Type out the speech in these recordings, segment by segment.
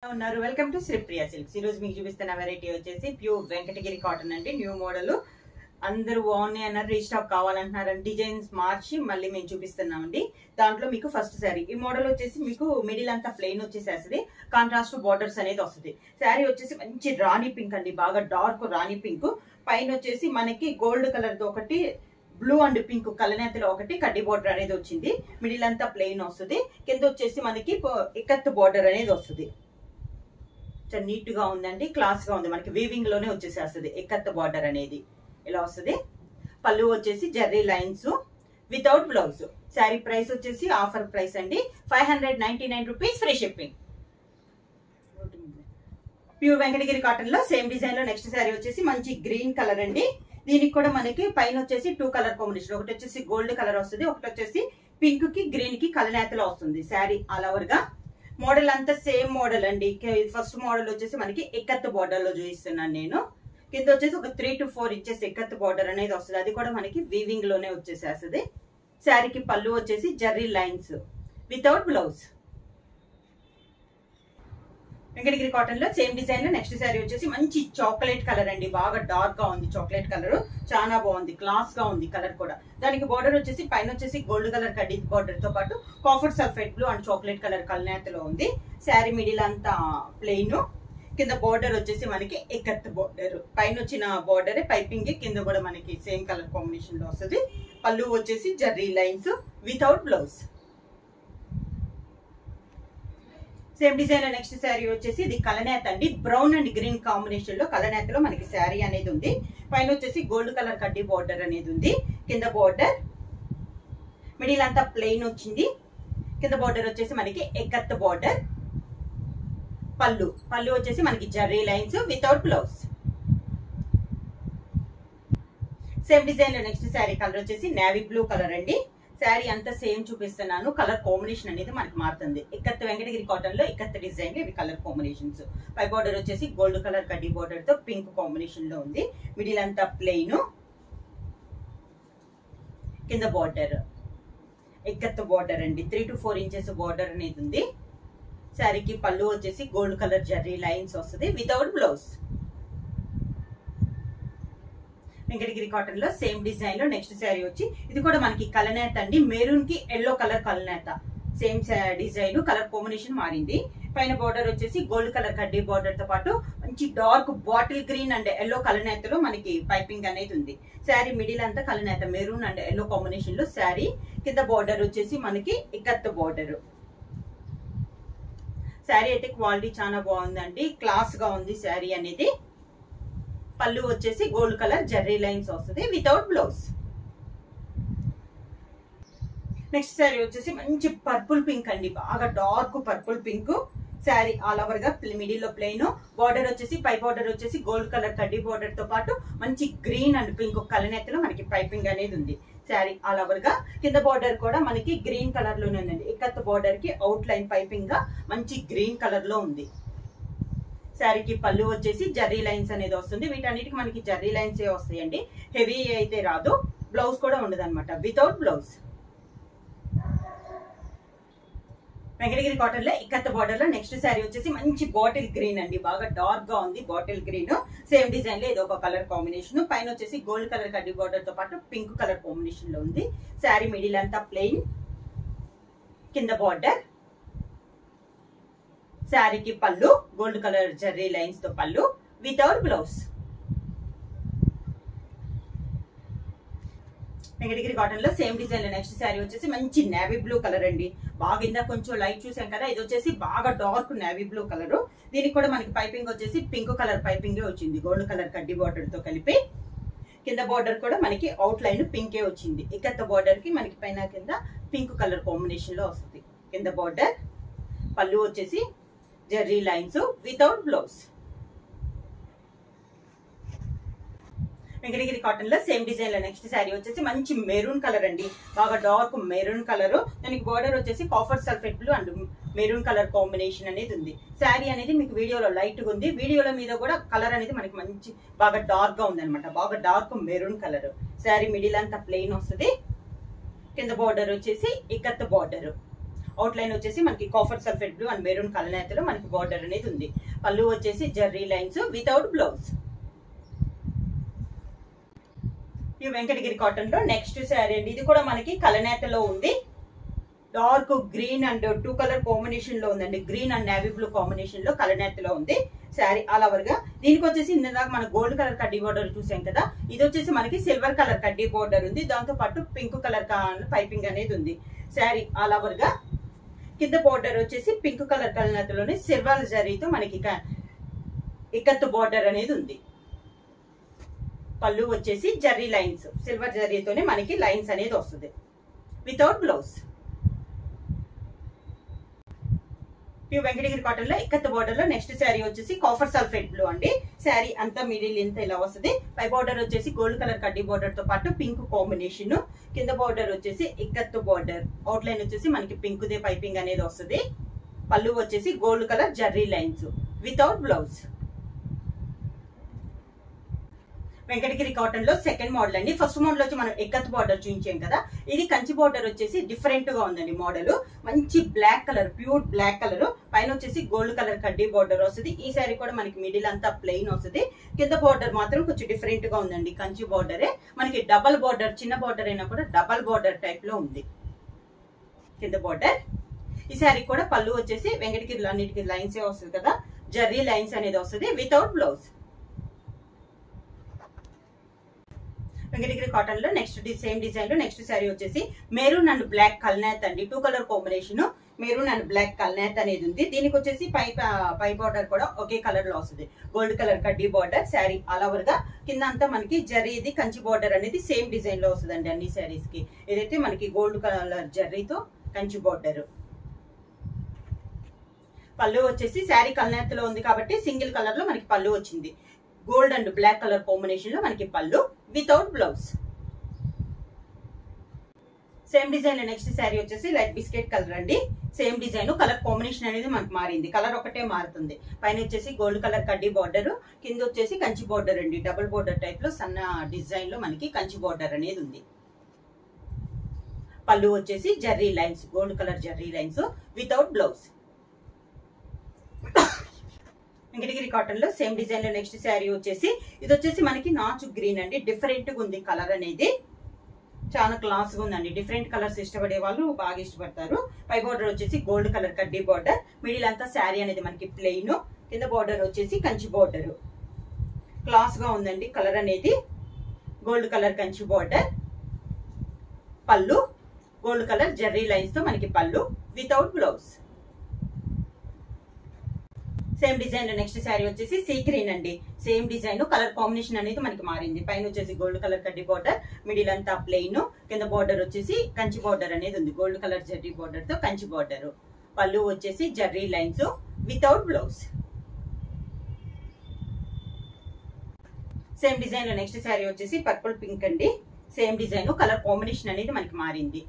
Welcome to Sripriya silks. ఈ రోజు మీకు చూపిస్తున్న వెరైటీ వచ్చేసి ప్యూర్ వెంకటగిరి కాటన్ అండి. న్యూ మోడల్ అందరూ బాగున్నాయి అన్నారు, రీస్టాక్ కావాలంటున్నారని డిజైన్స్ మార్చి మళ్ళీ మేము చూపిస్తున్నామండి. దాంట్లో మీకు ఫస్ట్ శారీ ఈ మోడల్ వచ్చేసి మీకు మిడిల్ అంతా ప్లెయిన్ వచ్చేసేస్తుంది, కాంట్రాస్ట్ బార్డర్స్ అనేది వస్తుంది. శారీ వచ్చేసి మంచి రాణి పింక్ అండి, బాగా డార్క్ రాణి పింక్. పైన వచ్చేసి మనకి గోల్డ్ కలర్ తో ఒకటి, బ్లూ అండ్ పింక్ కలనేతలో ఒకటి కడ్డీ బార్డర్ అనేది వచ్చింది. మిడిల్ అంతా ప్లెయిన్ వస్తుంది, కింద వచ్చేసి మనకి ఇక్కత్ బార్డర్ అనేది వస్తుంది. చాలా నీట్ గా ఉందండి, క్లాస్ గా ఉంది. మనకి వీవింగ్ లోనే వచ్చేసేస్తుంది ఇక్కత్ బార్డర్ అనేది ఇలా వస్తుంది. పళ్ళు వచ్చేసి zari lines without blouse. Sari price వచ్చేసి ఆఫర్ ప్రైస్ అండి, 599 rupees, free shipping. Pure Venkatagiri cotton లో సేమ్ డిజైన్ లో నెక్స్ట్ శారీ వచ్చేసి మంచి గ్రీన్ కలర్ అండి. దీనికి కూడా మనకి పైన వచ్చేసి 2 కలర్ కాంబినేషన్, ఒకటి వచ్చేసి గోల్డ్ కలర్ వస్తుంది, ఒకటి వచ్చేసి పింక్ కి గ్రీన్ కి కలనేతలో వస్తుంది. శారీ ఆల్ ఓవర్ గా మోడల్ అంతా సేమ్ మోడల్ అండి. ఫస్ట్ మోడల్ వచ్చేసి మనకి ఇక్కత్ బార్డర్ లో చూపిస్తున్నాను నేను. కింద వచ్చేసి ఒక 3 to 4 ఇంచెస్ ఇక్కత్ బార్డర్ అనేది వస్తుంది, అది కూడా మనకి వీవింగ్ లోనే వచ్చేసేస్తుంది. శారీకి పళ్ళు వచ్చేసి zari lines without blouse. Venkatagiri cotton లో సేమ్ డిజైన్ లో నెక్స్ట్ శారీ వచ్చేసి మంచి చాక్లెట్ కలర్ అండి, బాగా డార్క్ గా ఉంది. చాక్లెట్ కలర్ చాలా బాగుంది, క్లాస్ గా ఉంది కలర్ కూడా. దానికి బార్డర్ వచ్చేసి పైన వచ్చేసి గోల్డ్ కలర్ కడ్డీ బార్డర్ తో పాటు copper sulphate blue and chocolate colour కలనేతలో ఉంది. శారీ మిడిల్ అంతా ప్లెయిన్, కింద బార్డర్ వచ్చేసి మనకి ఇక్కత్ బార్డర్. పైన వచ్చిన బార్డర్ పైపింగ్, కింద కూడా మనకి సేమ్ కలర్ కాంబినేషన్ లో వస్తుంది. పళ్ళు వచ్చేసి zari lines without blouse. Same design లో నెక్స్ట్ శారీ వచ్చేసి ఇది కలనేత అండి, బ్రౌన్ అండ్ గ్రీన్ కాంబినేషన్ లో కలనేతలో మనకి శారీ అనేది ఉంది. పైన వచ్చేసి గోల్డ్ కలర్ కడ్డీ బార్డర్ అనేది ఉంది. కింద బార్డర్ మిడిల్ అంతా ప్లెయిన్ వచ్చింది, కింద బార్డర్ వచ్చేసి మనకి ఎక్కత్ బార్డర్. పళ్ళు వచ్చేసి మనకి zari lines without blouse. Same design లో నెక్స్ట్ శారీ కలర్ వచ్చేసి నేవీ బ్లూ కలర్ అండి. శారీ అంతా సేమ్ చూపిస్తున్నాను, కలర్ కాంబినేషన్ అనేది మనకి మారుతుంది. ఇక్కత్ వెంకటగిరి కాటన్ లో ఇక్కత్ డిజైన్ ఇవి కలర్ కాంబినేషన్స్. పై బార్డర్ వచ్చేసి గోల్డ్ కలర్ కడ్డీ బార్డర్ తో పింక్ కాంబినేషన్ లో ఉంది. మిడిల్ అంతా ప్లెయిన్, కింద బార్డర్ ఇక్కత్ బార్డర్ అండి, 3 to 4 ఇంచెస్ బార్డర్ అనేది ఉంది. శారీకి పళ్ళు వచ్చేసి గోల్డ్ కలర్ జర్రీ లైన్స్ వస్తుంది వితౌట్ బ్లౌజ్. వెంకటగిరి కాటన్ లో సేమ్ డిజైన్ లో నెక్స్ట్ శారీ వచ్చి ఇది కూడా మనకి కలనేత అండి, మెరూన్ కి ఎల్లో కలర్ కలనేత. సేమ్ డిజైన్, కలర్ కాంబినేషన్ మారింది. పైన బార్డర్ వచ్చేసి గోల్డ్ కలర్ కడ్డీ బార్డర్ తో పాటు మంచి dark bottle green and yellow కలనేతలో మనకి పైపింగ్ అనేది ఉంది. శారీ మిడిల్ అంతా కలనేత మెరూన్ అండ్ ఎల్లో కాంబినేషన్ లో శారీ. కింద బార్డర్ వచ్చేసి మనకి ఇక్కత్ బార్డర్. శారీ అయితే క్వాలిటీ చాలా బాగుందండి, క్లాస్ గా ఉంది శారీ అనేది. పళ్ళు వచ్చేసి గోల్డ్ కలర్ జర్రీ లైన్స్ వస్తుంది వితౌట్ బ్లౌజ్. నెక్స్ట్ శారీ వచ్చేసి మంచి పర్పుల్ పింక్ అండి, బాగా dark purple pink. Sari all over గా మిడిల్ లో ప్లెయిన్, బార్డర్ వచ్చేసి పై బార్డర్ వచ్చేసి గోల్డ్ కలర్ కడ్డీ బార్డర్ తో పాటు మంచి గ్రీన్ అండ్ పింక్ కలనేతలో మనకి పైపింగ్ అనేది ఉంది. శారీ ఆల్ ఓవర్ గా కింద బార్డర్ కూడా మనకి గ్రీన్ కలర్ లోనే ఉందండి. ఇక్కత్ బార్డర్ కి అవుట్ లైన్ పైపింగ్ గా మంచి గ్రీన్ కలర్ లో ఉంది. శారీకి పళ్ళు వచ్చేసి జర్రీ లైన్స్ అనేది వస్తుంది. వీటన్నిటికి మనకి జర్రీ లైన్స్ వస్తాయండి, హెవీ అయితే రాదు. బ్లౌజ్ కూడా ఉండదు అనమాట, వితౌట్ బ్లౌజ్. వెంకటగిరి కాటన్ లో ఇక్కత్ బార్డర్ లో నెక్స్ట్ శారీ వచ్చేసి మంచి బాటిల్ గ్రీన్ అండి, బాగా డార్క్ గా ఉంది బాటిల్ గ్రీన్. సేమ్ డిజైన్ లో ఇది ఒక కలర్ కాంబినేషన్. పైన వచ్చేసి గోల్డ్ కలర్ కడ్డీ బార్డర్ తో పాటు పింక్ కలర్ కాంబినేషన్ లో ఉంది. శారీ మిడిల్ అంతా ప్లెయిన్, కింద బార్డర్. శారీకి పళ్ళు గోల్డ్ కలర్ జర్రీ లైన్స్ తో పళ్ళు వితౌట్ బ్లౌజ్. వెంకటగిరి కాటన్ లో సేమ్ డిజైన్ లో నెక్స్ట్ శారీ వచ్చేసి మంచి నేవీ బ్లూ కలర్ అండి, బాగా ఇందా కొంచెం లైట్ చూసాం కదా, ఇది వచ్చేసి బాగా డార్క్ నేవీ బ్లూ కలర్. దీనికి కూడా మనకి పైపింగ్ వచ్చేసి పింక్ కలర్ పైపింగ్ వచ్చింది, గోల్డ్ కలర్ కడ్డీ బార్డర్ తో కలిపి. కింద బార్డర్ కూడా మనకి అవుట్ లైన్ పింకే వచ్చింది. ఇక్కత్త బార్డర్ కి మనకి పైన కింద పింక్ కలర్ కాంబినేషన్ లో వస్తుంది. కింద బార్డర్, పళ్ళు వచ్చేసి zari lines without blouse. Venkatagiri cotton లో సేమ్ డిజైన్ లో నెక్స్ట్ శారీ వచ్చేసి మంచి మెరూన్ కలర్ అండి, బాగా డార్క్ మెరూన్ కలర్. దానికి బార్డర్ వచ్చేసి copper sulphate blue and maroon colour combination అనేది ఉంది. శారీ అనేది మీకు వీడియోలో లైట్ గా ఉంది, వీడియోల మీద కూడా కలర్ అనేది మనకి మంచి బాగా డార్క్ గా ఉంది అనమాట, బాగా dark maroon colour. Sari middle అంతా ప్లెయిన్ వస్తుంది. కింద బార్డర్ వచ్చేసి ఇక్కత్ బార్డర్. అవుట్ లైన్ వచ్చేసి మనకి copper sulphate blue and maroon కలనేతలో మనకి బార్డర్ అనేది ఉంది. పళ్ళు వచ్చేసి జర్రీ లైన్స్ వితౌట్ బ్లౌజ్. ఈ వెంకటగిరి కాటన్ లో నెక్స్ట్ శారీ అండి. ఇది కూడా మనకి కలనేతలో ఉంది. Dark green and 2 colour combination లో ఉందండి. Green and navy blue combination లో కలనేతలో ఉంది శారీ ఆల్ ఓవర్ గా. దీనికి వచ్చేసి ఇందాక మన గోల్డ్ కలర్ కడ్డీ బోర్డర్ చూసాం కదా, ఇది వచ్చేసి మనకి సిల్వర్ కలర్ కడ్డీ బోర్డర్ ఉంది. దాంతో పాటు పింక్ కలర్ పైపింగ్ అనేది ఉంది. శారీ ఆల్ ఓవర్ గా కింద బోర్డర్ వచ్చేసి పింక్ కలర్ కలనేతలోనే సిల్వర్ జరీతో మనకి ఇక్కత్తు బోర్డర్ అనేది ఉంది. పళ్ళు వచ్చేసి జర్రీ లైన్స్, సిల్వర్ జరీతోనే మనకి లైన్స్ అనేది వస్తుంది వితౌట్ బ్లౌజ్. ఈ వెంకటగిరి కాటన్ లో ఇక్కత్ బోర్డర్ లో నెక్స్ట్ శారీ వచ్చేసి కాఫర్ సల్ఫేట్ బ్లూ అండి. శారీ అంతా మిడిల్ ఇంత ఇలా వస్తుంది. పై బోర్డర్ వచ్చేసి గోల్డ్ కలర్ కడ్డీ బోర్డర్ తో పాటు పింక్ కాంబినేషన్. కింద బోర్డర్ వచ్చేసి ఇక్కత్ బోర్డర్, అవుట్ లైన్ వచ్చేసి మనకి పింక్ దే పైపింగ్ అనేది వస్తుంది. పళ్ళు వచ్చేసి gold colour zari lines without blouse. Venkatagiri cotton లో సెకండ్ మోడల్ అండి. ఫస్ట్ మోడల్ వచ్చి మనం ఎక్కత్ బార్డర్ చూపించాం కదా, ఇది కంచి బార్డర్ వచ్చేసి డిఫరెంట్ గా ఉందండి. మోడల్ మంచి black colour, pure black colour, పైన వచ్చేసి గోల్డ్ కలర్ కడ్డీ బార్డర్ వస్తుంది. ఈ శారీ కూడా మనకి మిడిల్ అంతా ప్లెయిన్ వస్తుంది. కింద బార్డర్ మాత్రం కొంచెం డిఫరెంట్ గా ఉందండి. కంచి బార్డరే మనకి డబల్ బార్డర్, చిన్న బార్డర్ అయినా కూడా డబల్ బార్డర్ టైప్ లో ఉంది కింద బార్డర్. ఈ శారీ కూడా పళ్ళు వచ్చేసి వెంకటగిరిలో అన్నిటికీ లైన్స్ వస్తుంది కదా, జర్రీ లైన్స్ అనేది వస్తుంది వితౌట్ బ్లౌజ్. వెంకటగిరి కాటన్ లో నెక్స్ట్ సేమ్ డిజైన్ లో నెక్స్ట్ శారీ వచ్చేసి మెరూన్ అండ్ బ్లాక్ కల్నేత్ అండి. 2 colour combination maroon and black కల్నేత్ అనేది ఉంది. దీనికి వచ్చేసి పై బార్డర్ కూడా ఒకే కలర్ లో వస్తుంది. గోల్డ్ కలర్ కడ్డీ బార్డర్. శారీ ఆల్ ఓవర్ గా కింద అంతా మనకి జరీది కంచి బార్డర్ అనేది సేమ్ డిజైన్ లో వస్తుంది అన్ని శారీస్ కి. ఏదైతే మనకి గోల్డ్ కలర్ జరీతో కంచి బార్డర్. పళ్ళు వచ్చేసి శారీ కల్నేత్ లో ఉంది కాబట్టి సింగిల్ కలర్ లో మనకి పళ్ళు వచ్చింది. Gold and black colour combination లో మనకి పళ్ళు వితౌట్ బ్లౌజ్. సేమ్ డిజైన్ లో నెక్స్ట్ శారీ వచ్చేసి లైట్ బిస్కెట్ కలర్ అండి. సేమ్ డిజైన్, కలర్ కాంబినేషన్ అనేది మనకి మారింది. కలర్ ఒకటే మారుతుంది. పైన వచ్చేసి గోల్డ్ కలర్ కడ్డీ బార్డర్, కింద వచ్చేసి కంచి బార్డర్ అండి. డబుల్ బార్డర్ టైప్ లో సన్న డిజైన్ లో మనకి కంచి బార్డర్ అనేది ఉంది. పళ్ళు వచ్చేసి zari lines, gold colour zari lines without blouse. Venkatagiri cotton లో సేమ్ డిజైన్ లో నెక్స్ట్ శారీ వచ్చేసి ఇది వచ్చేసి మనకి నాచు గ్రీన్ అండి. డిఫరెంట్ గా ఉంది కలర్ అనేది, చాలా క్లాస్ గా ఉందండి. డిఫరెంట్ కలర్స్ ఇష్టపడే వాళ్ళు బాగా ఇష్టపడతారు. పై బార్డర్ వచ్చేసి గోల్డ్ కలర్ కడ్డీ బార్డర్, మిడిల్ అంతా శారీ అనేది మనకి ప్లెయిన్, కింద బార్డర్ వచ్చేసి కంచి బార్డర్. క్లాస్ గా ఉందండి కలర్ అనేది. Gold colour Kanchi border. పళ్ళు గోల్డ్ కలర్ జర్రీ లైన్స్ తో మనకి పళ్ళు వితౌట్ బ్లౌజ్. సేమ్ డిజైన్ లో నెక్స్ట్ శారీ వచ్చేసి సీ గ్రీన్ అండి. సేమ్ డిజైన్, కలర్ కాంబినేషన్ అనేది మనకి మారింది. పైన వచ్చేసి గోల్డ్ కలర్ కడ్డీ బార్డర్, మిడిల్ అంతా ప్లెయిన్, కింద బార్డర్ వచ్చేసి కంచి బార్డర్ అనేది ఉంది. గోల్డ్ కలర్ జర్రీ బార్డర్ తో కంచి బార్డర్. పళ్ళు వచ్చేసి zari lines without blouse. Same design లో నెక్స్ట్ శారీ వచ్చేసి పర్పుల్ పింక్ అండి. సేమ్ డిజైన్, కలర్ కాంబినేషన్ అనేది మనకి మారింది.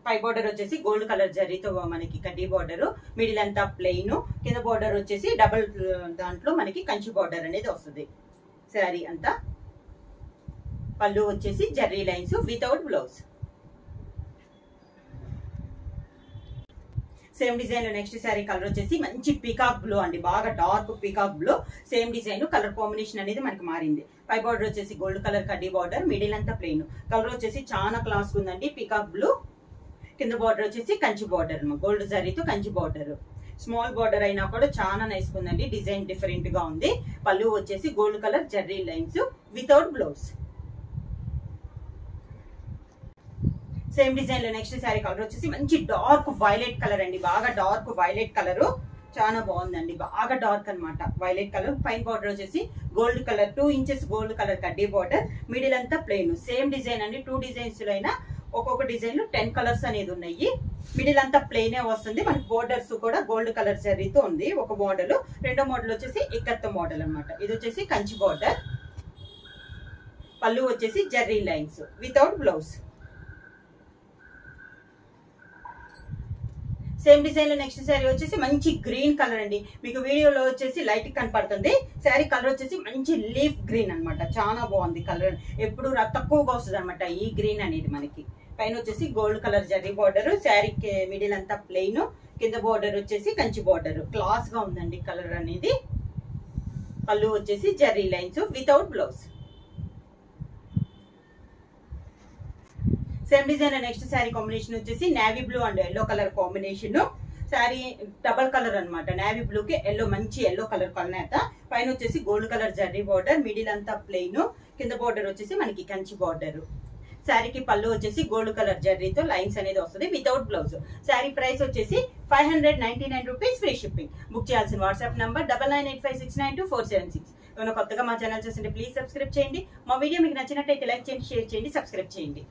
పై బార్డర్ వచ్చేసి గోల్డ్ కలర్ జరీతో మనకి కడ్డీ బార్డర్, మిడిల్ అంతా ప్లెయిన్, కింద బార్డర్ వచ్చేసి డబుల్ దాంట్లో మనకి కంచి బార్డర్ అనేది వస్తుంది శారీ అంతా. పళ్ళు వచ్చేసి zari lines without blouse. Same design లో నెక్స్ట్ శారీ కలర్ వచ్చేసి మంచి పీకాక్ బ్లూ అండి. బాగా dark peacock blue. Same design, colour combination అనేది మనకి మారింది. పై బార్డర్ వచ్చేసి గోల్డ్ కలర్ కడ్డీ బార్డర్, మిడిల్ అంతా ప్లెయిన్. కలర్ వచ్చేసి చాలా క్లాస్ ఉందండి, పీకాక్ బ్లూ. కింద బార్డర్ వచ్చేసి కంచి బార్డర్, గోల్డ్ జరీతో కంచి బార్డర్. స్మాల్ బార్డర్ అయినా కూడా చాలా నైస్ ఉందండి. డిజైన్ డిఫరెంట్ గా ఉంది. పళ్ళు వచ్చేసి gold colour zari lines without blouse. Same design లో నెక్స్ట్ శారీ కలర్ వచ్చేసి మంచి డార్క్ వైలెట్ కలర్ అండి. బాగా డార్క్ వైలెట్ కలర్, చాలా బాగుందండి. బాగా డార్క్ అనమాట వైలెట్ కలర్. పైన బార్డర్ వచ్చేసి gold colour 2 inches gold colour కడ్డీ బార్డర్, మిడిల్ అంతా ప్లెయిన్. సేమ్ డిజైన్ అండి. 2 డిజైన్స్ లో అయినా ఒక్కొక్క డిజైన్ లో 10 కలర్స్ అనేది ఉన్నాయి. మిడిల్ అంతా ప్లెయిన్ వస్తుంది. మనకి బోర్డర్స్ కూడా గోల్డ్ కలర్ జరీతో ఉంది ఒక మోడల్. రెండో మోడల్ వచ్చేసి ఇక్కత్త మోడల్ అనమాట. ఇది వచ్చేసి కంచి బార్డర్. పళ్ళు వచ్చేసి zari lines without blouse. Same design లో నెక్స్ట్ శారీ వచ్చేసి మంచి గ్రీన్ కలర్ అండి. మీకు వీడియోలో వచ్చేసి లైట్ కనపడుతుంది. శారీ కలర్ వచ్చేసి మంచి లీఫ్ గ్రీన్ అనమాట. చాలా బాగుంది కలర్. ఎప్పుడు తక్కువగా వస్తుంది అనమాట ఈ గ్రీన్ అనేది మనకి. పైన వచ్చేసి gold colour zari border, sari middle అంతా ప్లెయిన్, కింద బార్డర్ వచ్చేసి కంచి బార్డర్. క్లాస్ గా ఉందండి కలర్ అనేది. పళ్ళు వచ్చేసి zari lines without blouse. Same design. Next sari combination వచ్చేసి navy blue and yellow colour combination. Sari double colour అన్నమాట. నేవీ బ్లూ కి ఎల్లో, మంచి ఎల్లో కలర్ కలనేత. పైన వచ్చేసి gold colour zari border, middle అంతా ప్లెయిన్, కింద బార్డర్ వచ్చేసి మనకి కంచి బార్డర్. శారీకి పళ్ళు వచ్చేసి గోల్డ్ కలర్ జర్రీతో లైన్స్ అనేది వస్తుంది వితౌట్ బ్లౌజ్. శారీ ప్రైస్ వచ్చేసి 599 రూపీస్, ఫ్రీ షిప్పింగ్. బుక్ చేయాల్సిన వాట్సాప్ నంబర్ 9985692476. ఏమైనా కొత్తగా మా ఛానల్ చూస్తుంటే ప్లీజ్ సబ్స్క్రైబ్ చేయండి. మా వీడియో మీకు నచ్చినట్టయితే లైక్ చేయండి, షేర్ చేయండి, సబ్స్క్రైబ్ చేయండి.